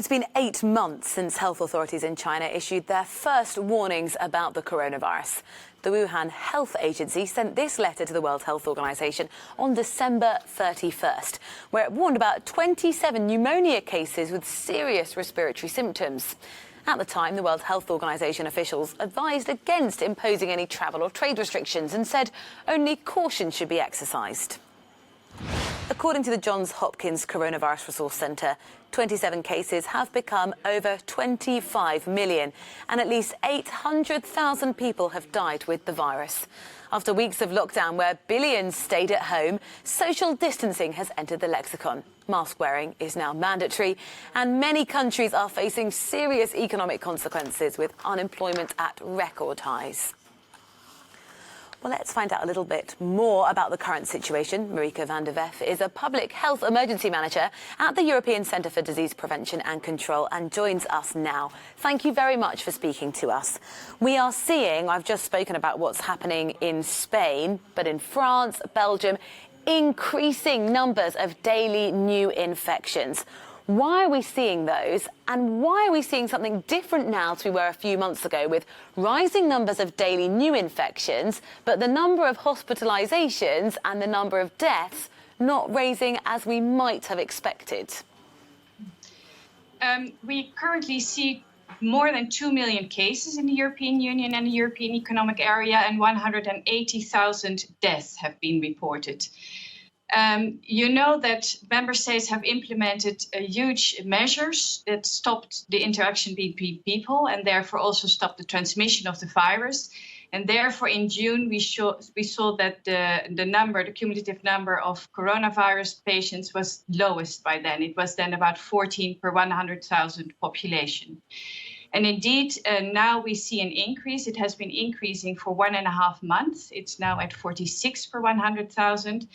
It's been 8 months since health authorities in China issued their first warnings about the coronavirus. The Wuhan Health Agency sent this letter to the World Health Organization on December 31st, where it warned about 27 pneumonia cases with serious respiratory symptoms. At the time, the World Health Organization officials advised against imposing any travel or trade restrictions and said only caution should be exercised. According to the Johns Hopkins Coronavirus Resource Centre, 27 cases have become over 25 million, and at least 800,000 people have died with the virus. After weeks of lockdown where billions stayed at home, social distancing has entered the lexicon. Mask wearing is now mandatory, and many countries are facing serious economic consequences with unemployment at record highs. Well, let's find out a little bit more about the current situation. Marieke van der Wef is a public health emergency manager at the European Centre for Disease Prevention and Control and joins us now. Thank you very much for speaking to us. We are seeing, I've just spoken about what's happening in Spain, but in France, Belgium, increasing numbers of daily new infections. Why are we seeing those, and why are we seeing something different now to we were a few months ago with rising numbers of daily new infections, but the number of hospitalisations and the number of deaths not raising as we might have expected? We currently see more than 2 million cases in the European Union and the European Economic Area, and 180,000 deaths have been reported. You know that member states have implemented huge measures that stopped the interaction between people and therefore also stopped the transmission of the virus. And therefore, in June, we saw that the cumulative number of coronavirus patients was lowest by then. It was then about 14 per 100,000 population. And indeed, now we see an increase. It has been increasing for 1.5 months. It's now at 46 per 100,000.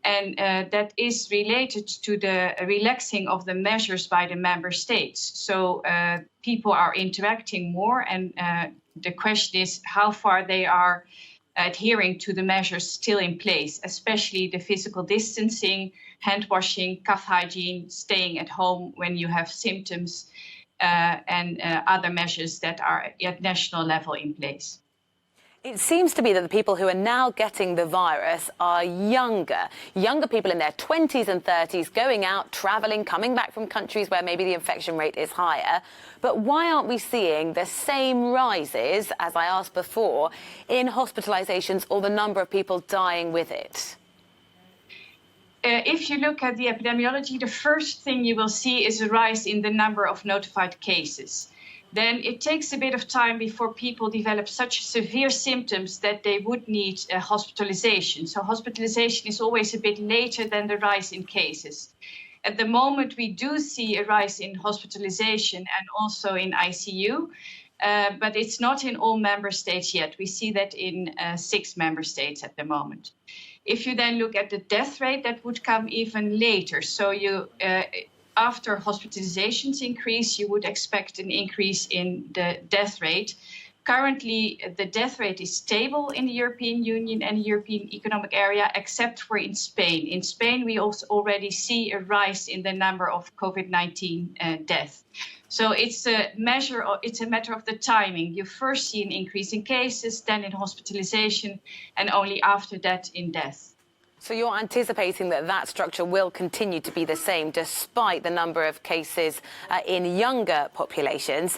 And that is related to the relaxing of the measures by the member states. So people are interacting more, and the question is how far they are adhering to the measures still in place, especially the physical distancing, hand washing, cough hygiene, staying at home when you have symptoms, and other measures that are at national level in place. It seems to be that the people who are now getting the virus are younger people in their 20s and 30s, going out, travelling, coming back from countries where maybe the infection rate is higher. But why aren't we seeing the same rises, as I asked before, in hospitalisations or the number of people dying with it? If you look at the epidemiology, the first thing you will see is a rise in the number of notified cases. Then it takes a bit of time before people develop such severe symptoms that they would need hospitalization. So hospitalization is always a bit later than the rise in cases. At the moment, we do see a rise in hospitalization and also in ICU, but it's not in all member states yet. We see that in 6 member states at the moment. If you then look at the death rate, that would come even later. So after hospitalizations increase, you would expect an increase in the death rate. Currently, the death rate is stable in the European Union and the European Economic Area, except for in Spain. In Spain, we also already see a rise in the number of COVID-19 deaths. So it's a matter of the timing. You first see an increase in cases, then in hospitalization, and only after that in death. So you're anticipating that structure will continue to be the same despite the number of cases in younger populations.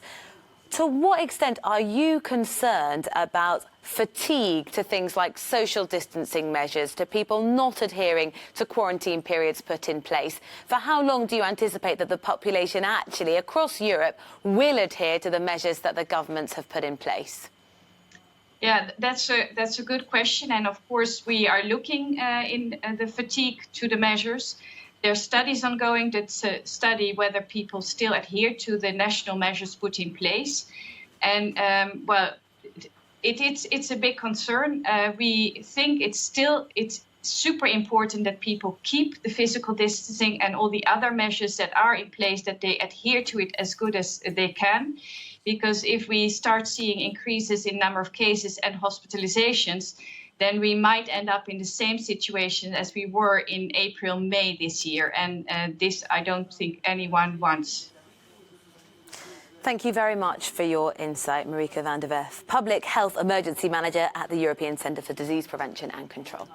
To what extent are you concerned about fatigue to things like social distancing measures, to people not adhering to quarantine periods put in place? For how long do you anticipate that the population actually across Europe will adhere to the measures that the governments have put in place? Yeah, that's a good question. And of course, we are looking in the fatigue to the measures. There are studies ongoing that study whether people still adhere to the national measures put in place. And it's a big concern. We think it's super important that people keep the physical distancing and all the other measures that are in place, that they adhere to it as good as they can. Because if we start seeing increases in number of cases and hospitalizations, then we might end up in the same situation as we were in April, May this year. And this I don't think anyone wants. Thank you very much for your insight, Marieke van der Werf, Public Health Emergency Manager at the European Centre for Disease Prevention and Control.